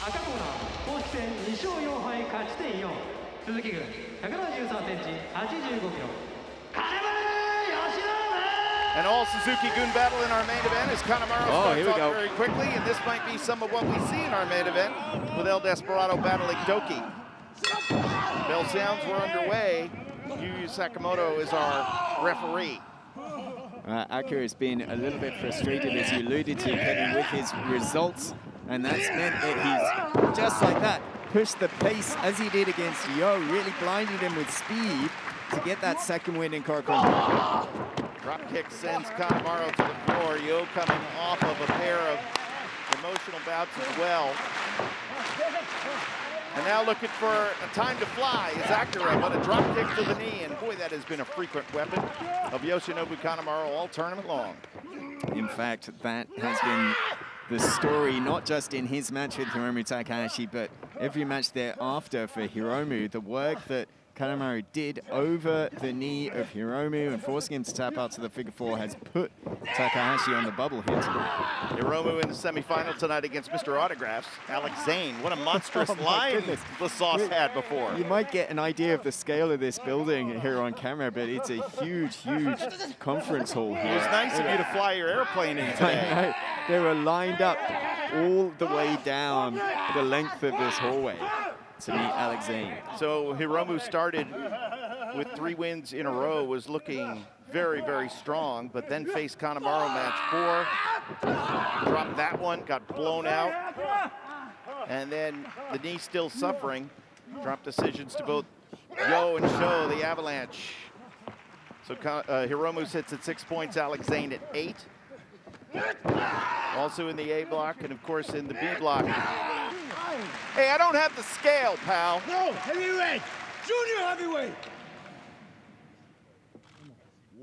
赤コーナー公式戦2勝4敗勝ち点4鈴木軍173センチ85キロ An all Suzuki Gun battle in our main event as Kanemaru starts off very quickly, and this might be some of what we see in our main event with El Desperado battling Doki. Bell sounds were underway. Yu Sakamoto is our referee. Asuka has been a little bit frustrated, as you alluded to, Kevin, with his results, and that's meant that he's, just like that, pushed the pace as he did against Yo, really blinded him with speed to get that second win in Karakon. Drop kick sends Kanemaru to the floor. Yo coming off of a pair of emotional bouts as well. And now looking for a time to fly is Akira, but a drop kick to the knee. And boy, that has been a frequent weapon of Yoshinobu Kanemaru all tournament long. In fact, that has been the story, not just in his match with Hiromu Takahashi, but every match thereafter for Hiromu. The work that Kanemaru did over the knee of Hiromu and forcing him to tap out to the figure four has put Takahashi on the bubble hit. Hiromu in the semifinal tonight against Mr. Autographs, Alex Zane. What a monstrous line the Sauce had before. You might get an idea of the scale of this building here on camera, but it's a huge, huge conference hall here. It was nice of you to fly your airplane in today. They were lined up all the way down the length of this hallway to meet Alex Zane. So Hiromu started with 3 wins in a row, was looking very, very strong, but then faced Kanemaru match 4, dropped that one, got blown out, and then the knee still suffering, dropped decisions to both Yo and Sho, the Avalanche. So Hiromu sits at 6 points, Alex Zane at 8. Also in the A block, and of course in the B block. Hey, I don't have the scale, pal. No, heavyweight, junior heavyweight.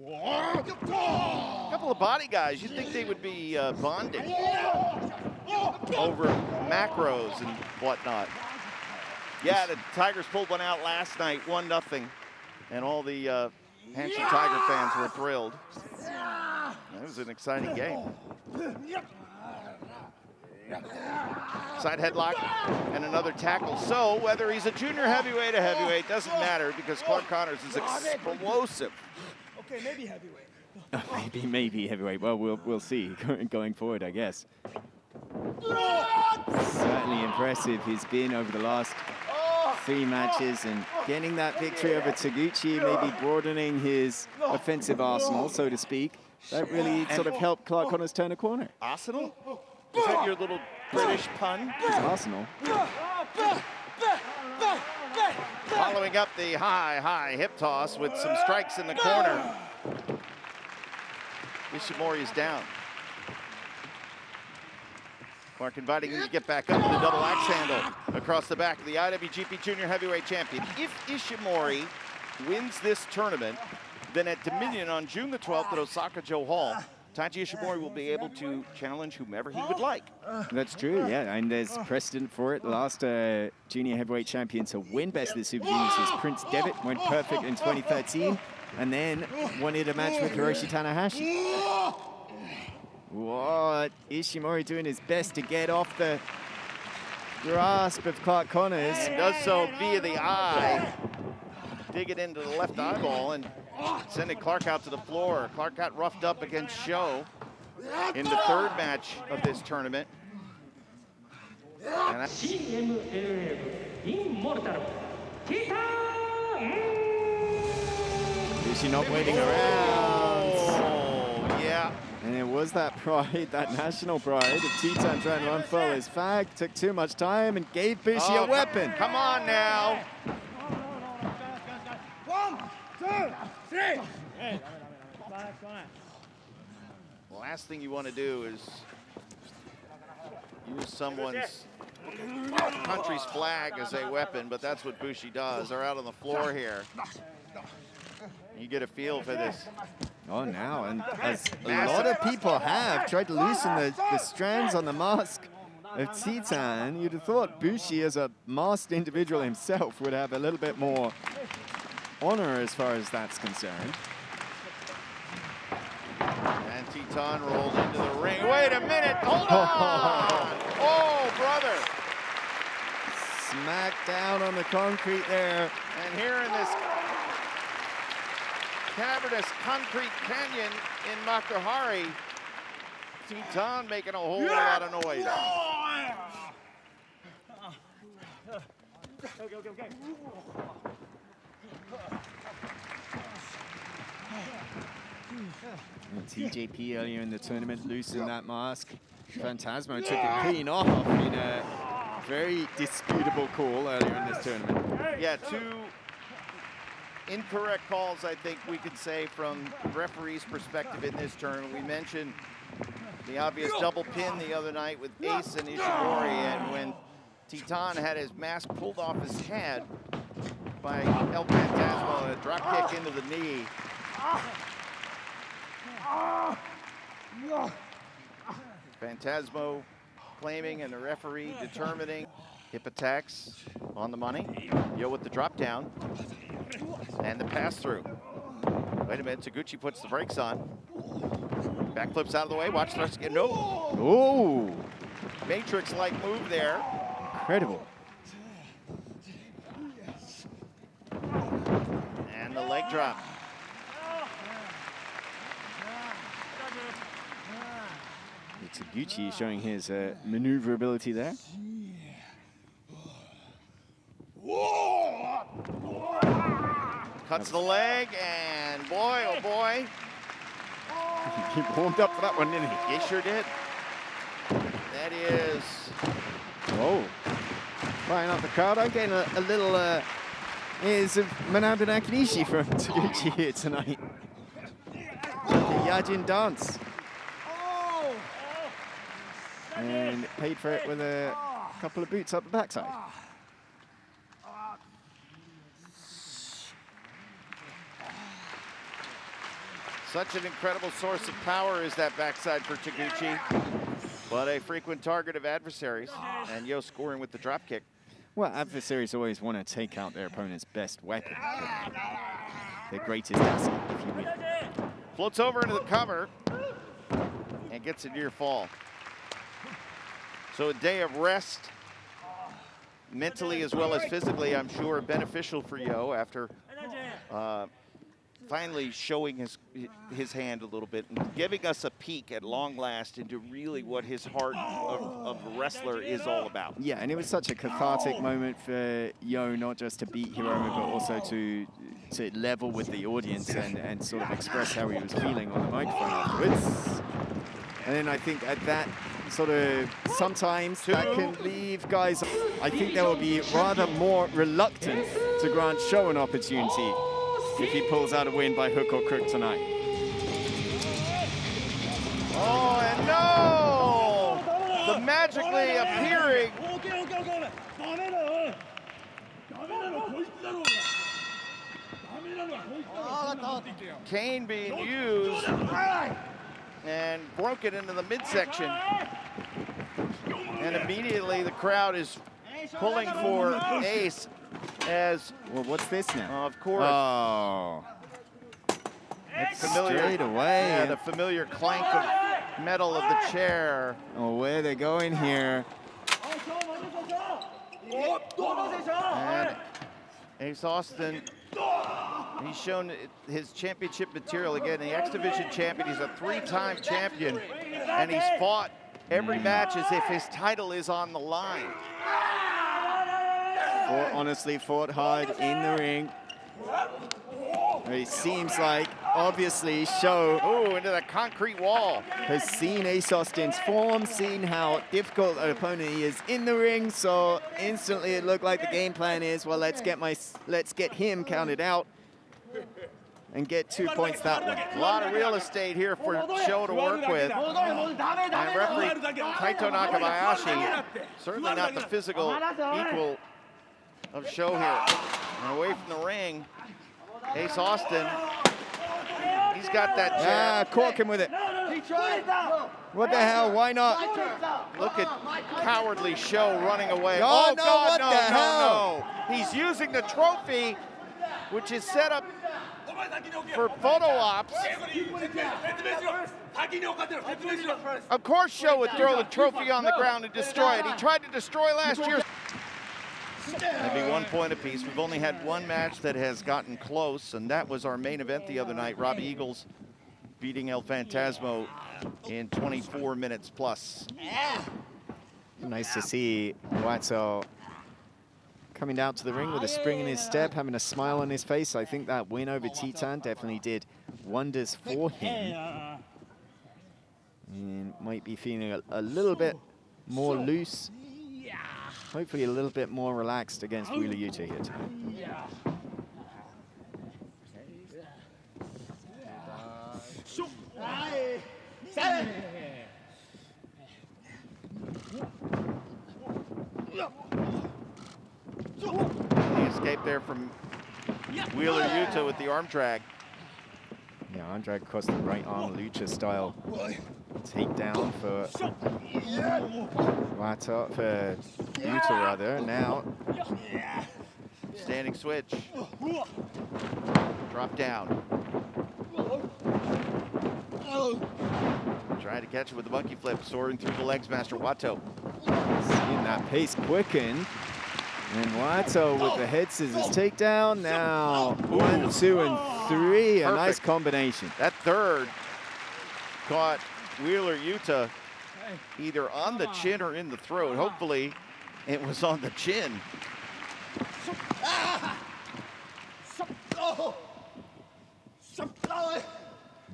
A couple of body guys, you'd think they would be bonding over macros and whatnot. Yeah, the Tigers pulled one out last night, 1-0, and all the Hampshire Tiger fans were thrilled. That was an exciting game. Side headlock and another tackle. So whether he's a junior heavyweight or heavyweight doesn't matter, because Clark Connors is explosive. Okay, maybe heavyweight. Maybe heavyweight. Well, we'll see going forward, I guess. Certainly impressive he's been over the last 3 matches, and getting that victory over Taguchi, maybe broadening his offensive arsenal, so to speak. That really sort of helped Clark Connors turn a corner. Arsenal? Is that your little British pun? It's Arsenal. Following up the high hip toss with some strikes in the corner. Ishimori is down. Clark inviting him to get back up to the double axe handle across the back of the IWGP Junior Heavyweight Champion. If Ishimori wins this tournament, then at Dominion on June the 12th at Osaka-jo Hall, Taiji Ishimori will be able to challenge whomever he would like. That's true, yeah, and there's precedent for it. The last junior heavyweight champion to win Best of the Super Juniors is Prince Devitt, went perfect in 2013, and then wanted a match with Hiroshi Tanahashi. What? Ishimori doing his best to get off the grasp of Clark Connors. And does so via the eye. Dig it into the left eyeball and sending Clark out to the floor. Clark got roughed up against Sho in the 3rd match of this tournament. And Is she not waiting around? Oh, yeah. And it was that pride, that national pride of Titan trying to unfurl his fag, took too much time and gave Bushi a weapon. Come on now. 1, 2, 3. The last thing you want to do is use someone's country's flag as a weapon, but that's what Bushi does. They're out on the floor here. You get a feel for this. Oh, now, and as a lot of people have tried to loosen the strands on the mask of Titan, you'd have thought Bushi, as a masked individual himself, would have a little bit more honor as far as that's concerned. And Titan rolls into the ring. Wait a minute, hold on! Oh, brother! smack down on the concrete there. And here in this cavernous concrete canyon in Makuhari, Titan making a whole lot of noise. TJP earlier in the tournament loosened that mask. Phantasmo took it clean off in a very disputable call earlier in this tournament. Yeah, two incorrect calls, I think we could say, from referee's perspective in this tournament. We mentioned the obvious double pin the other night with Ace and Ishimori, and when Titan had his mask pulled off his head by El Phantasmo, a drop kick into the knee. Phantasmo claiming and the referee determining. Hip attacks on the money. Yo with the drop down and the pass through. Wait a minute, Taguchi puts the brakes on. Backflips out of the way, watch the rest again. No! Oh! Matrix-like move there. Incredible. And the leg drop. Taguchi showing his maneuverability there. Cuts the leg, and boy, oh boy. He warmed up for that one, didn't he? He sure did. That is... Oh. Flying up the crowd. I'm getting a little is of Manabu Nakanishi from Taguchi here tonight. The Yajin dance. And paid for it with a couple of boots up the backside. Such an incredible source of power is that backside for Taguchi, but a frequent target of adversaries, and Yo scoring with the drop kick. Well, adversaries always want to take out their opponent's best weapon, their greatest asset, if you will. Floats over into the cover and gets a near fall. So a day of rest, mentally as well as physically, I'm sure beneficial for Yo after finally showing his hand a little bit and giving us a peek at long last into really what his heart of a wrestler is all about. Yeah, and it was such a cathartic moment for Yo, not just to beat Hiromu, but also to level with the audience and sort of express how he was feeling on the microphone afterwards. And then I think at that sort of, sometimes that can leave guys, I think they will be rather more reluctant to grant Sho an opportunity if he pulls out a win by hook or crook tonight. Oh, and no! The magically appearing cane being used and broke it into the midsection. And immediately the crowd is pulling for Ace as... Well, what's this now? Of course. Oh. It's familiar. Straight away. Yeah, the familiar clank of metal of the chair. Oh, where they're going here. And Ace Austin, he's shown his championship material again. The X Division champion, he's a 3-time champion, and he's fought every match as if his title is on the line. Honestly fought hard in the ring. It seems like, obviously, Sho into the concrete wall. has seen Ace Austin's form, seen how difficult an opponent he is in the ring, so instantly it looked like the game plan is, well, let's get him counted out and get 2 points that way. A lot of real estate here for Sho to work with. And referee Kaito Nakabayashi, certainly not the physical equal of Sho here. And away from the ring, Ace Austin, he's got that jab. Cork him with it. What the hell, why not? Look at cowardly Sho running away. Oh, no, God, what no, the hell? no. He's using the trophy, which is set up for photo ops. Of course Sho would throw the trophy on the ground and destroy it. He tried to destroy last year. That'd be 1 point apiece. We've only had one match that has gotten close, and that was our main event the other night. Robbie Eagles beating El Phantasmo in 24 minutes plus. Nice to see Wato coming down to the ring with a spring in his step, having a smile on his face. I think that win over Titan definitely did wonders for him. And might be feeling a little bit more loose. Hopefully a little bit more relaxed against Wheeler Yuta here tonight. The escape there from Wheeler Yuta with the arm drag. Yeah, arm drag across the right arm, lucha style takedown for Wato, for Yuta rather. Now Standing switch. Drop down. Trying to catch it with the monkey flip, soaring through the legs, Master Wato. Seeing that pace quicken. And Wato with the head scissors takedown. Now 1, 2, and 3. A nice combination. That third caught Wheeler Yuta either on the chin or in the throat. Hopefully it was on the chin.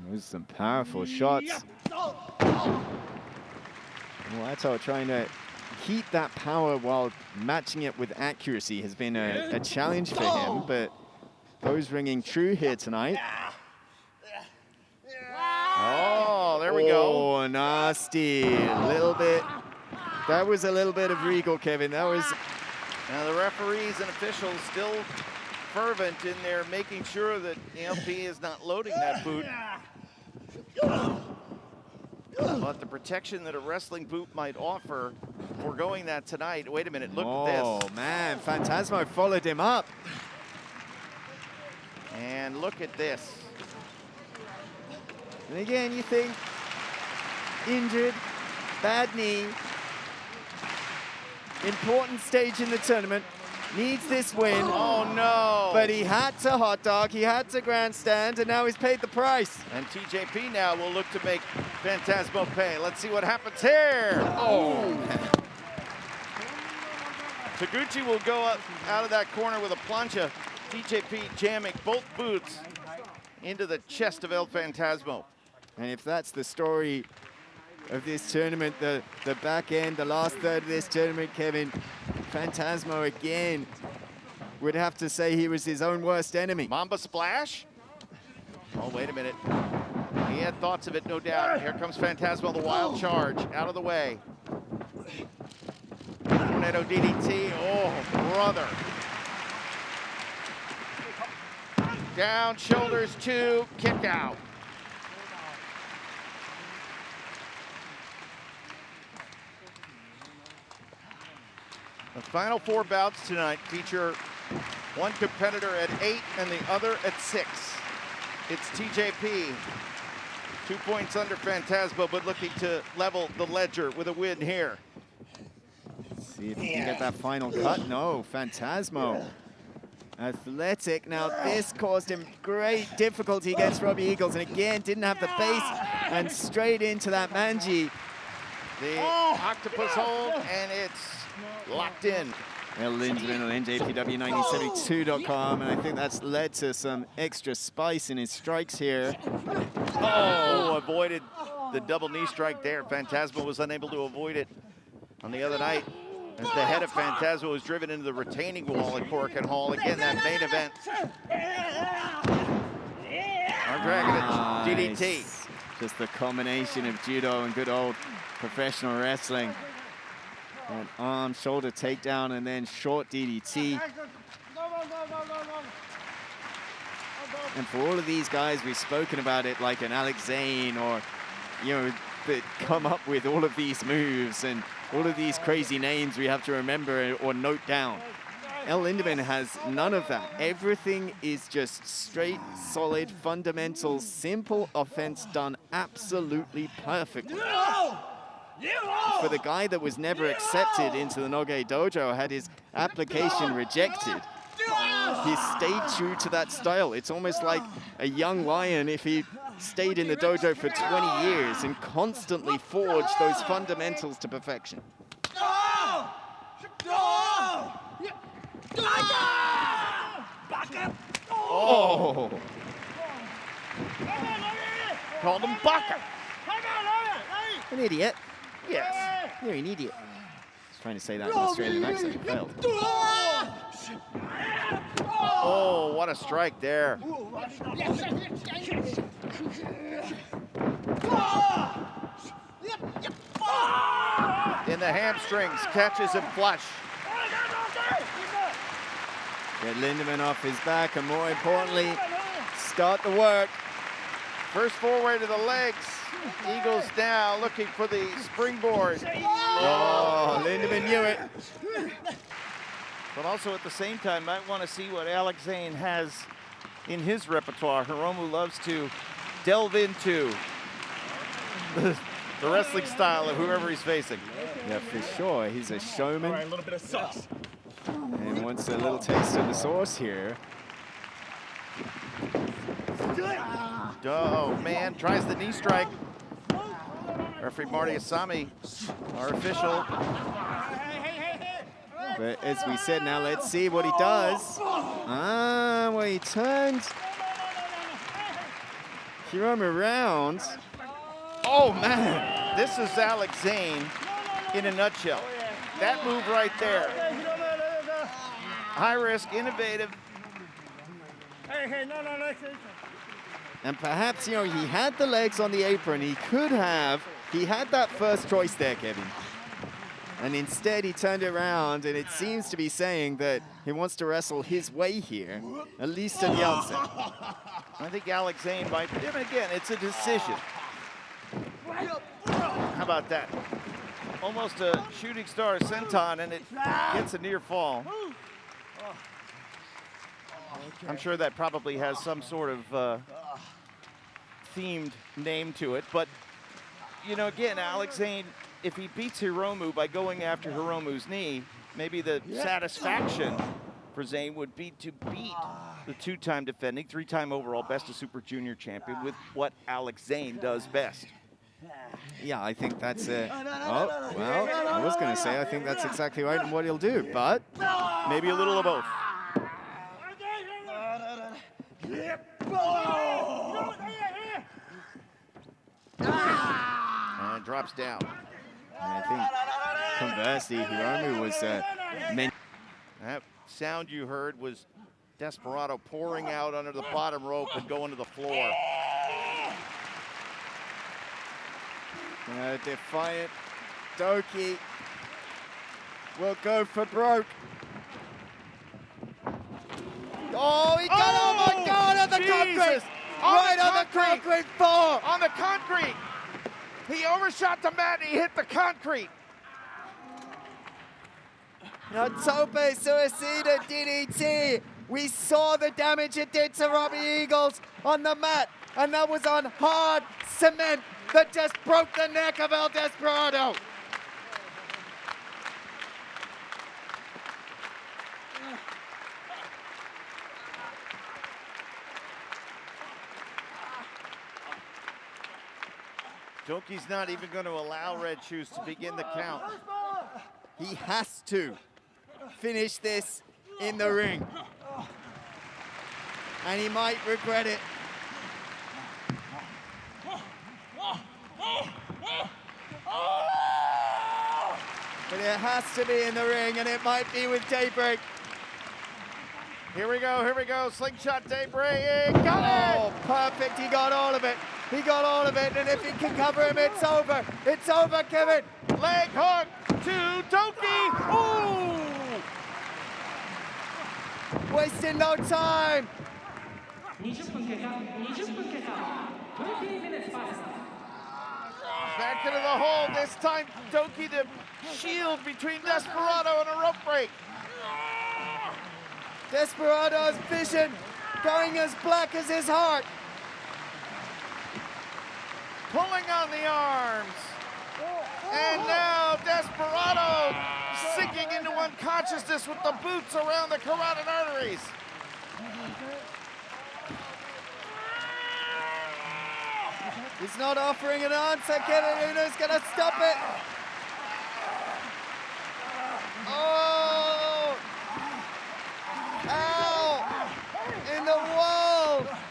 Those are some powerful shots. Wato trying to keep that power while matching it with accuracy has been a challenge for him, but those ringing true here tonight. Oh, there we go. Oh, nasty. A little bit. That was a little bit of regal, Kevin. That was... Now the referees and officials still fervent in there, making sure that the LP is not loading that boot. But the protection that a wrestling boot might offer, foregoing that tonight. Wait a minute, look at this. Oh, man, Phantasmo followed him up. And look at this. And again, you think, injured, bad knee, important stage in the tournament, needs this win. Oh, no. But he had to hot dog, he had to grandstand, and now he's paid the price. And TJP now will look to make Phantasmo pay. Let's see what happens here. Oh. Taguchi will go up out of that corner with a plancha. TJP jamming both boots into the chest of El Phantasmo. And if that's the story of this tournament, the back end, the last third of this tournament, Kevin, Phantasmo again would have to say he was his own worst enemy. Mamba splash? Oh, wait a minute. He had thoughts of it, no doubt. Here comes Phantasmo, the wild charge, out of the way. Tornado DDT, oh, brother. Down, shoulders, 2, kick out. The final 4 bouts tonight feature one competitor at 8 and the other at 6. It's TJP, 2 points under Phantasmo, but looking to level the ledger with a win here. Let's see if he can get that final cut. No, Phantasmo. Athletic. Now this caused him great difficulty against Robbie Eagles, and again didn't have the base, and straight into that manji. The octopus hold, and it's locked in. El Lindemann on NJPW1972.com, and I think that's led to some extra spice in his strikes here. Oh, avoided the double knee strike there. Phantasmo was unable to avoid it on the other night, as the head of Phantasmo was driven into the retaining wall at Korakuen Hall. Again, that main event. Arm drag and DDT. Just the combination of judo and good old professional wrestling. An arm, shoulder takedown, and then short DDT. And for all of these guys, we've spoken about it like an Alex Zane, or, you know, that come up with all of these moves and all of these crazy names we have to remember or note down. El Lindemann has none of that. Everything is just straight, solid, fundamental, simple offense done absolutely perfectly. for the guy that was never accepted into the Noge Dojo, had his application rejected, he stayed true to that style. It's almost like a young lion if he stayed in the dojo for 20 years and constantly forged those fundamentals to perfection. Oh! Called him Baka. An idiot. Yes. You're an idiot. I was trying to say that in Australian accent. Failed. Oh, what a strike there. In the hamstrings, catches him flush. Get Lindemann off his back, and more importantly, start the work. First forward to the legs. Eagles down, looking for the springboard. Oh, Lindemann knew it. But also at the same time, might want to see what Alex Zane has in his repertoire. Hiromu loves to delve into the wrestling style of whoever he's facing. Yeah, for sure. He's a showman. All right, a little bit of sauce. And wants a little taste of the sauce here. Oh, man, tries the knee strike. Referee Marty Asami, our official. But as we said, now let's see what he does. Ah, well, he turned Hiromu around. Oh, man. This is Alex Zane in a nutshell. That move right there. High risk, innovative. And perhaps, you know, he had the legs on the apron. He had that first choice there, Kevin. And instead he turned it around, and it seems to be saying that he wants to wrestle his way here, at least at the outset. I think Alex Zane might, and again, it's a decision. How about that? Almost a shooting star senton, and it gets a near fall. I'm sure that probably has some sort of themed name to it, but you know, again, Alex Zane, if he beats Hiromu by going after Hiromu's knee, maybe the satisfaction for Zane would be to beat the two-time defending, three-time overall Best of Super Junior champion with what Alex Zane does best. Yeah, I think that's it. Oh, well, I was going to say I think that's exactly right and what he'll do, but maybe a little of both. And drops down. And I think conversely, Hiromu was meant. That sound you heard was Desperado pouring out under the bottom rope and going to the floor. Defiant Doki will go for broke. Oh, he got, oh my God, on the concrete! Right on the concrete floor! On the concrete! He overshot the mat and he hit the concrete. Now Tope Suicida DDT. We saw the damage it did to Robbie Eagles on the mat, and that was on hard cement that just broke the neck of El Desperado. Doki's not even going to allow Red Shoes to begin the count. He has to finish this in the ring. And he might regret it. But it has to be in the ring, and it might be with Daybreak. Here we go, slingshot Daybreak, got it! Oh, perfect, he got all of it. He got all of it, and if he can cover him, it's over. It's over, Kevin. Leg hook to Doki, ooh! Wasting no time. 20分経過20 minutes passed. Back into the hole, this time Doki to shield between Desperado and a rope break. Desperado's vision going as black as his heart. Pulling on the arms. And now Desperado sinking into unconsciousness with the boots around the carotid arteries. He's not offering an answer. Kevin Uno's going to stop it.